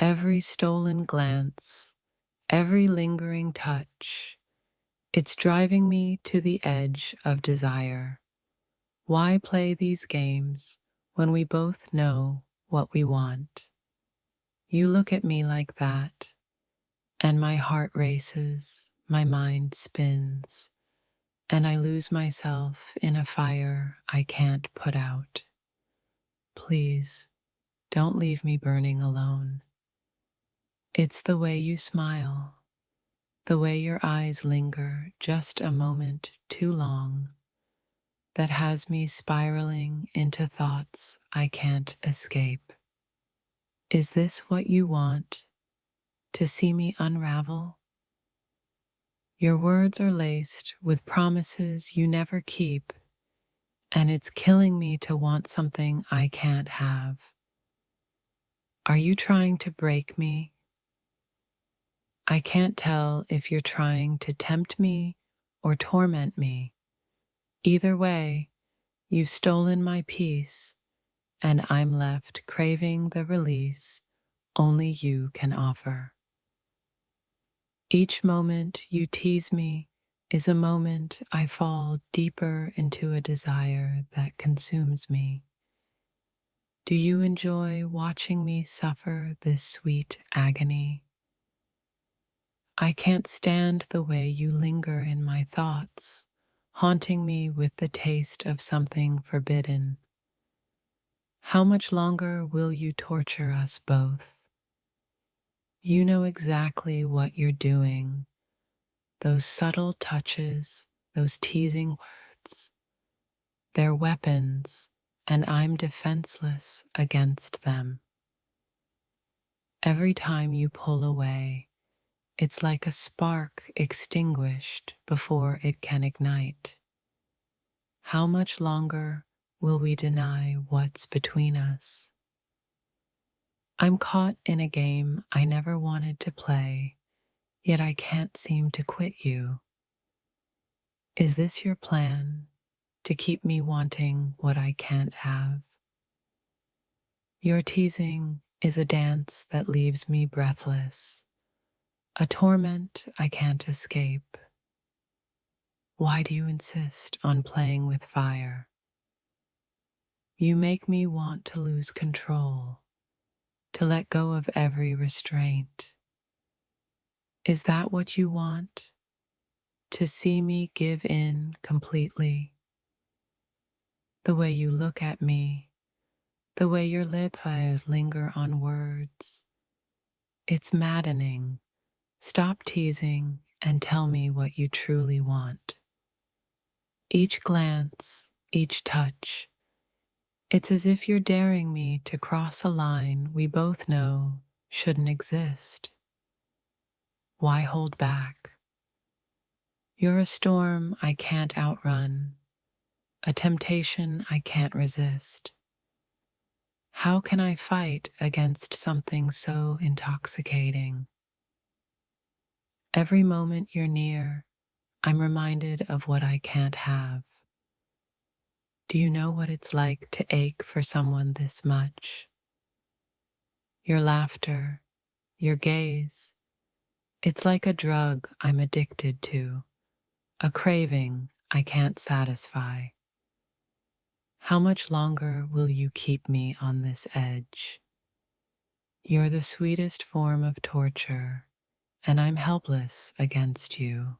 Every stolen glance, every lingering touch, it's driving me to the edge of desire. Why play these games when we both know what we want? You look at me like that, and my heart races, my mind spins, and I lose myself in a fire I can't put out. Please, don't leave me burning alone. It's the way you smile, the way your eyes linger just a moment too long, that has me spiraling into thoughts I can't escape. Is this what you want? To see me unravel? Your words are laced with promises you never keep, and it's killing me to want something I can't have. Are you trying to break me? I can't tell if you're trying to tempt me or torment me. Either way, you've stolen my peace, and I'm left craving the release only you can offer. Each moment you tease me is a moment I fall deeper into a desire that consumes me. Do you enjoy watching me suffer this sweet agony? I can't stand the way you linger in my thoughts, haunting me with the taste of something forbidden. How much longer will you torture us both? You know exactly what you're doing. Those subtle touches, those teasing words, they're weapons, and I'm defenseless against them. Every time you pull away, it's like a spark extinguished before it can ignite. How much longer will we deny what's between us? I'm caught in a game I never wanted to play, yet I can't seem to quit you. Is this your plan, to keep me wanting what I can't have? Your teasing is a dance that leaves me breathless, a torment I can't escape. Why do you insist on playing with fire? You make me want to lose control, to let go of every restraint. Is that what you want? To see me give in completely? The way you look at me, the way your lips linger on words, it's maddening. Stop teasing and tell me what you truly want. Each glance, each touch, it's as if you're daring me to cross a line we both know shouldn't exist. Why hold back? You're a storm I can't outrun, a temptation I can't resist. How can I fight against something so intoxicating? Every moment you're near, I'm reminded of what I can't have. Do you know what it's like to ache for someone this much? Your laughter, your gaze, it's like a drug I'm addicted to, a craving I can't satisfy. How much longer will you keep me on this edge? You're the sweetest form of torture, and I'm helpless against you.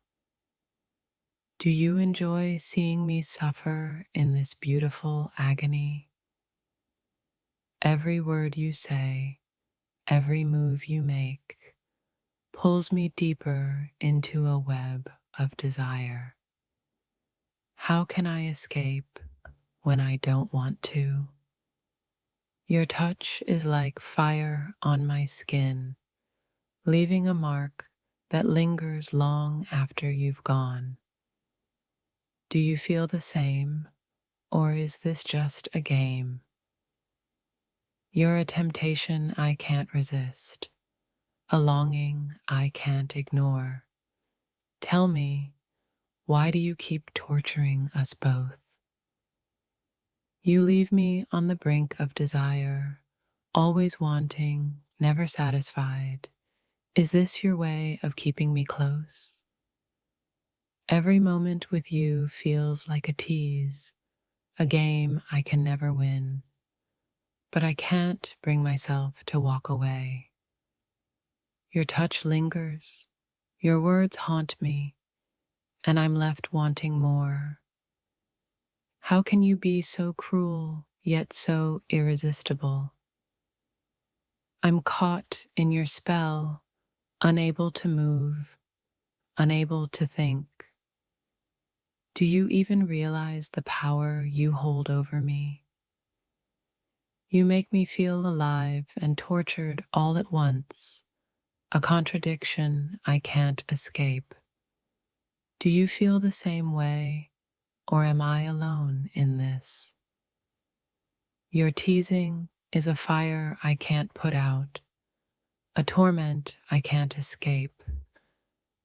Do you enjoy seeing me suffer in this beautiful agony? Every word you say, every move you make, pulls me deeper into a web of desire. How can I escape when I don't want to? Your touch is like fire on my skin, leaving a mark that lingers long after you've gone. Do you feel the same, or is this just a game? You're a temptation I can't resist, a longing I can't ignore. Tell me, why do you keep torturing us both? You leave me on the brink of desire, always wanting, never satisfied. Is this your way of keeping me close? Every moment with you feels like a tease, a game I can never win. But I can't bring myself to walk away. Your touch lingers, your words haunt me, and I'm left wanting more. How can you be so cruel, yet so irresistible? I'm caught in your spell, unable to move, unable to think. Do you even realize the power you hold over me? You make me feel alive and tortured all at once, a contradiction I can't escape. Do you feel the same way, or am I alone in this? Your teasing is a fire I can't put out, a torment I can't escape.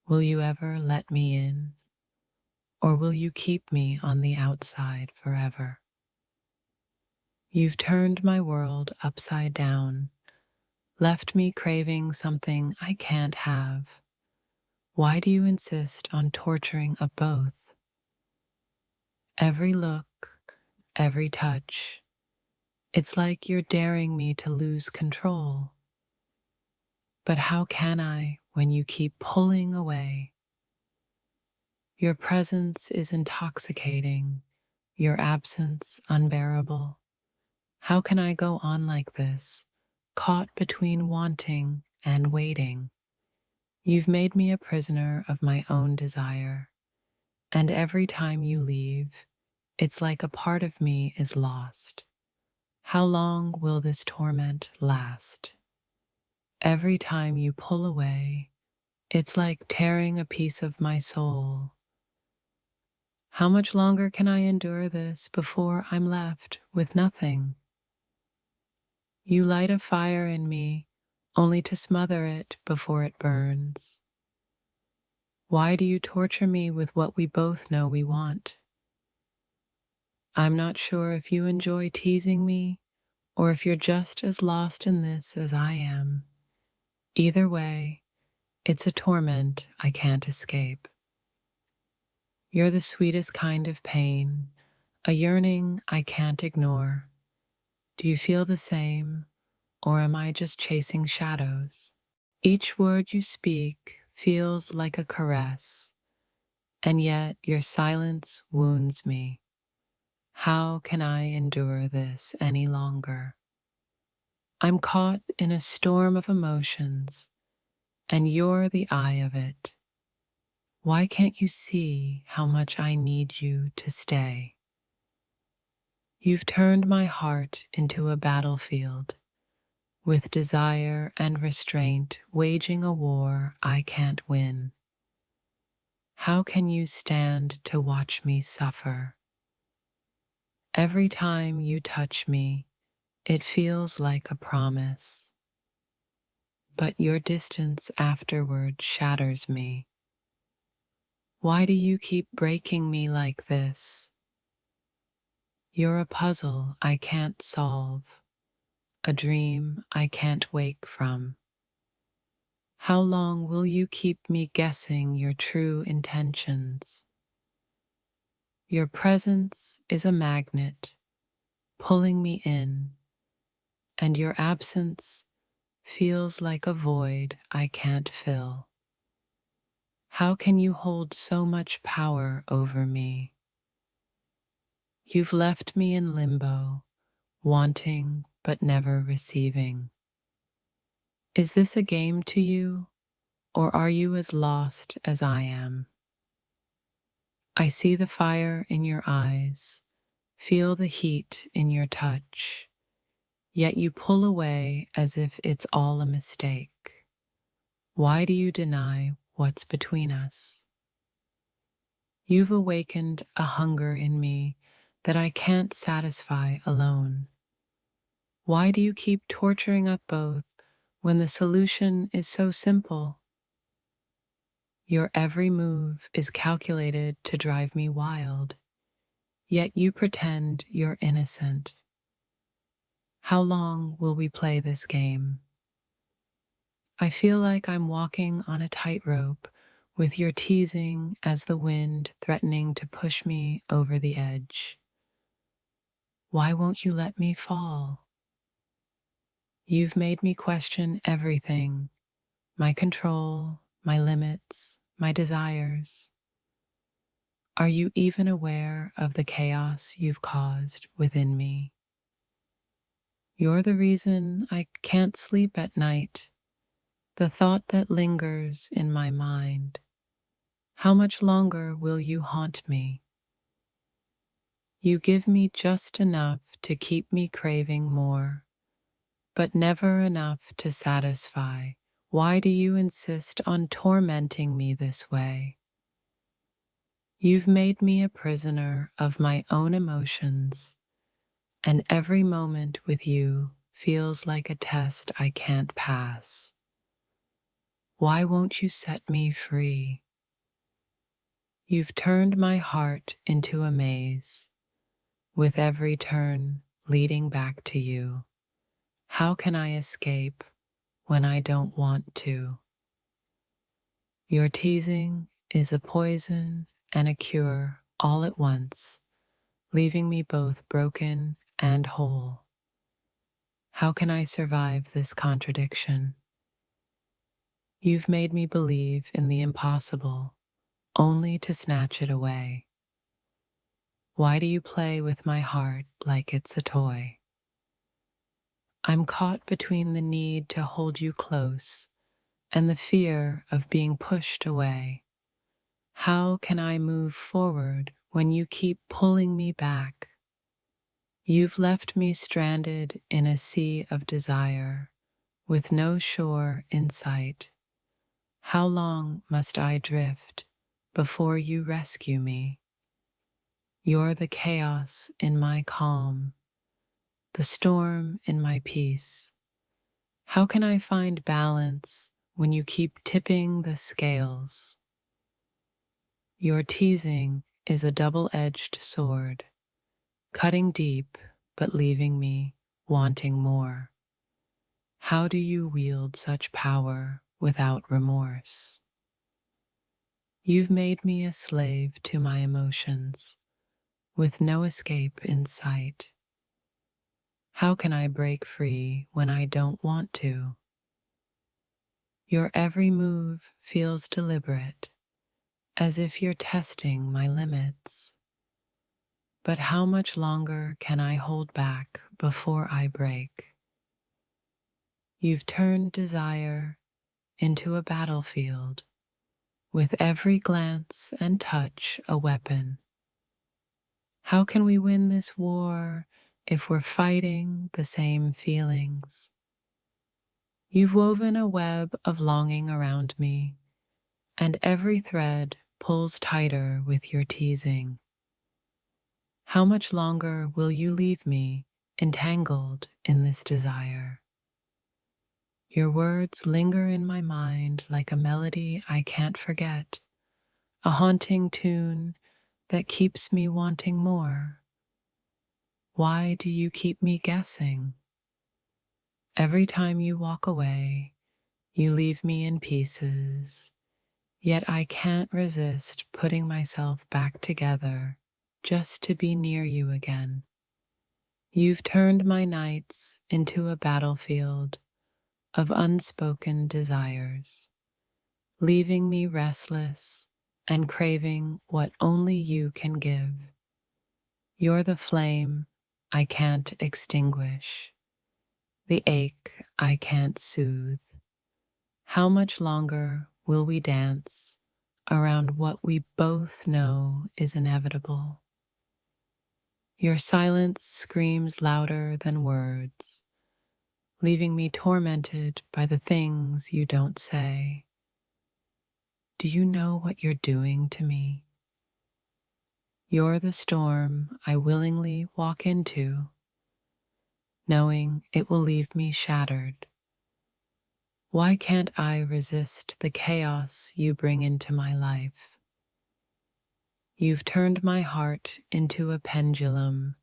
Will you ever let me in, or will you keep me on the outside forever? You've turned my world upside down, left me craving something I can't have. Why do you insist on torturing us both? Every look, every touch, it's like you're daring me to lose control. But how can I when you keep pulling away? Your presence is intoxicating, your absence unbearable. How can I go on like this, caught between wanting and waiting? You've made me a prisoner of my own desire, and every time you leave, it's like a part of me is lost. How long will this torment last? Every time you pull away, it's like tearing a piece of my soul. How much longer can I endure this before I'm left with nothing? You light a fire in me only to smother it before it burns. Why do you torture me with what we both know we want? I'm not sure if you enjoy teasing me or if you're just as lost in this as I am. Either way, it's a torment I can't escape. You're the sweetest kind of pain, a yearning I can't ignore. Do you feel the same, or am I just chasing shadows? Each word you speak feels like a caress, and yet your silence wounds me. How can I endure this any longer? I'm caught in a storm of emotions, and you're the eye of it. Why can't you see how much I need you to stay? You've turned my heart into a battlefield, with desire and restraint waging a war I can't win. How can you stand to watch me suffer? Every time you touch me, it feels like a promise. But your distance afterward shatters me. Why do you keep breaking me like this? You're a puzzle I can't solve, a dream I can't wake from. How long will you keep me guessing your true intentions? Your presence is a magnet, pulling me in, and your absence feels like a void I can't fill. How can you hold so much power over me? You've left me in limbo, wanting but never receiving. Is this a game to you, or are you as lost as I am? I see the fire in your eyes, feel the heat in your touch, yet you pull away as if it's all a mistake. Why do you deny what's between us? You've awakened a hunger in me that I can't satisfy alone. Why do you keep torturing us both when the solution is so simple? Your every move is calculated to drive me wild, yet you pretend you're innocent. How long will we play this game? I feel like I'm walking on a tightrope with your teasing as the wind threatening to push me over the edge. Why won't you let me fall? You've made me question everything, my control, my limits, my desires. Are you even aware of the chaos you've caused within me? You're the reason I can't sleep at night, the thought that lingers in my mind. How much longer will you haunt me? You give me just enough to keep me craving more, but never enough to satisfy. Why do you insist on tormenting me this way? You've made me a prisoner of my own emotions, and every moment with you feels like a test I can't pass. Why won't you set me free? You've turned my heart into a maze, with every turn leading back to you. How can I escape when I don't want to? Your teasing is a poison and a cure all at once, leaving me both broken and whole. How can I survive this contradiction? You've made me believe in the impossible, only to snatch it away. Why do you play with my heart like it's a toy? I'm caught between the need to hold you close and the fear of being pushed away. How can I move forward when you keep pulling me back? You've left me stranded in a sea of desire, with no shore in sight. How long must I drift before you rescue me? You're the chaos in my calm, the storm in my peace. How can I find balance when you keep tipping the scales? Your teasing is a double-edged sword, cutting deep but leaving me wanting more. How do you wield such power without remorse? You've made me a slave to my emotions, with no escape in sight. How can I break free when I don't want to? Your every move feels deliberate, as if you're testing my limits. But how much longer can I hold back before I break? You've turned desire into a battlefield, with every glance and touch a weapon. How can we win this war if we're fighting the same feelings? You've woven a web of longing around me, and every thread pulls tighter with your teasing. How much longer will you leave me entangled in this desire? Your words linger in my mind like a melody I can't forget, a haunting tune that keeps me wanting more. Why do you keep me guessing? Every time you walk away, you leave me in pieces, yet I can't resist putting myself back together just to be near you again. You've turned my nights into a battlefield of unspoken desires, leaving me restless and craving what only you can give. You're the flame I can't extinguish, the ache I can't soothe. How much longer will we dance around what we both know is inevitable? Your silence screams louder than words, leaving me tormented by the things you don't say. Do you know what you're doing to me? You're the storm I willingly walk into, knowing it will leave me shattered. Why can't I resist the chaos you bring into my life? You've turned my heart into a pendulum,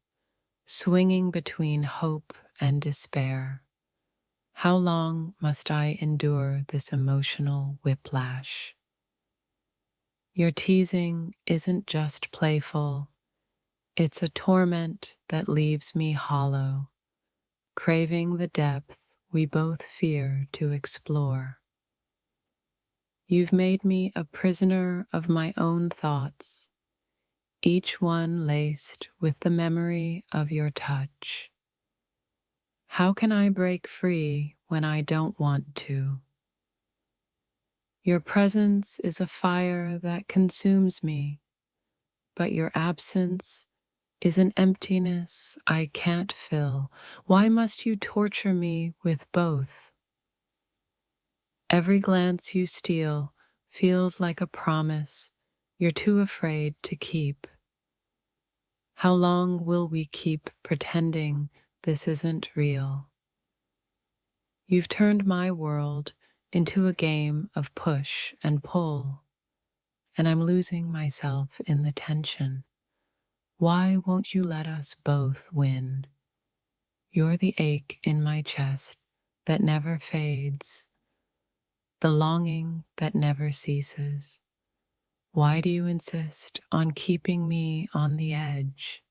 swinging between hope and despair. How long must I endure this emotional whiplash? Your teasing isn't just playful, it's a torment that leaves me hollow, craving the depth we both fear to explore. You've made me a prisoner of my own thoughts, each one laced with the memory of your touch. How can I break free when I don't want to? Your presence is a fire that consumes me, but your absence is an emptiness I can't fill. Why must you torture me with both? Every glance you steal feels like a promise you're too afraid to keep. How long will we keep pretending this isn't real? You've turned my world into a game of push and pull, and I'm losing myself in the tension. Why won't you let us both win? You're the ache in my chest that never fades, the longing that never ceases. Why do you insist on keeping me on the edge?